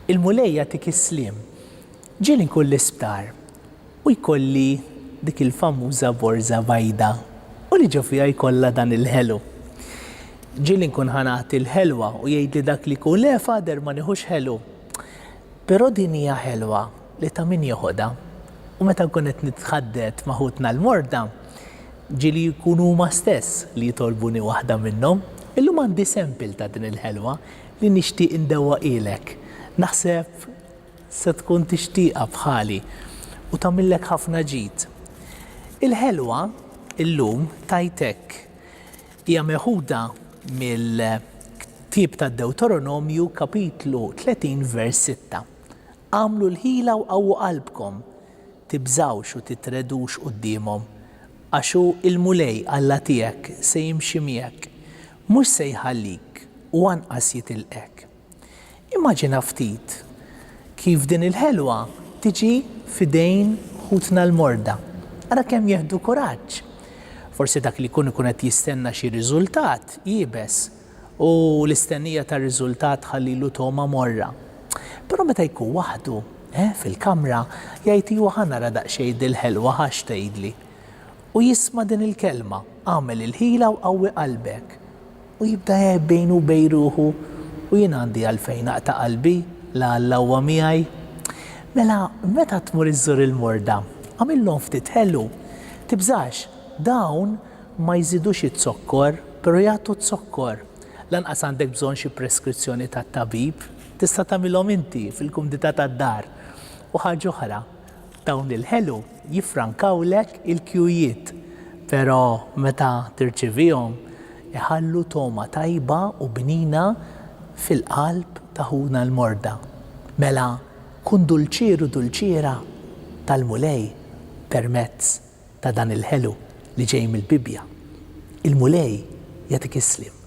Il-mulej jagħtik is-sliem. Ġieli nkun l-isptar u jkolli dik il-famuża borża bajda u li ġo fiha jkollha dan il-ħelu. Ġieli nkun ħanat il-ħelwa u jgħidli dak li kun le fader ma nieħux ħelu. Però din hija ħelwa li ta' min jieħodha. U meta nkun qed nitħaddet ma' ħutna l-morda, ġieli jkunu huma stess li jitolbuni waħda minnhom. Illum għandi sempil ta' din il-ħelwa li nixtieq indewwaqilek. Naħseb se tkun tixtieqha bħali u tagħmillek ħafna ġid. Il-ħelwa illum tajtek hija meħuda mill-ktieb tad-Deuteronomju kapitlu 30 vers 6. Għamlu l-ħila u qawwu qalbkom, tibżawx u titredux qudiemhom, għaxu il-mulej Alla tiegħek se jimxi miegħek, mhux se jħallik u anqas jitilqek. Immaġina ftit kif din il-ħelwa tiġi fidejn ħutna l-morda. Ara kemm jeħdu kuraġġ. Forsi dak li kun ikun qed jistenna xi riżultat jibes u l-istennija tar-riżultat ħallilu toma morra. Però meta jkun waħdu fil-kamra jgħid iwa ħanara daqsxejn dil-ħelwa ħax tgħidli. U jisma' din il-kelma, għamel il-ħila u qawwi qalbek. U jibda bejnu bejn ruħu u jien għandi għalfejn aqta' qalbi la Alla huwa miegħi. Mela meta tmur iżżur il-morda, għamillhom ftit ħelu. Tibżax, dawn ma jżidux it-zokkor, però jagħtu t-zokkor. Lanqas għandek bżonn xi preskrizzjoni tat-tabib, tista' tagħmilhom inti fil-kumdità tad-dar. U ħaġa oħra, dawn il-ħelu jifrankawlek il-kjujiet, però meta tirċivihom iħallu toma tajba u bnina fil-qalb ta' ħuna l-morda. Mela kun dulċieru dulċiera tal-mulej permezz ta' dan il-ħelu li ġej mill-Bibja. Il-mulej jagħtik is-sliem.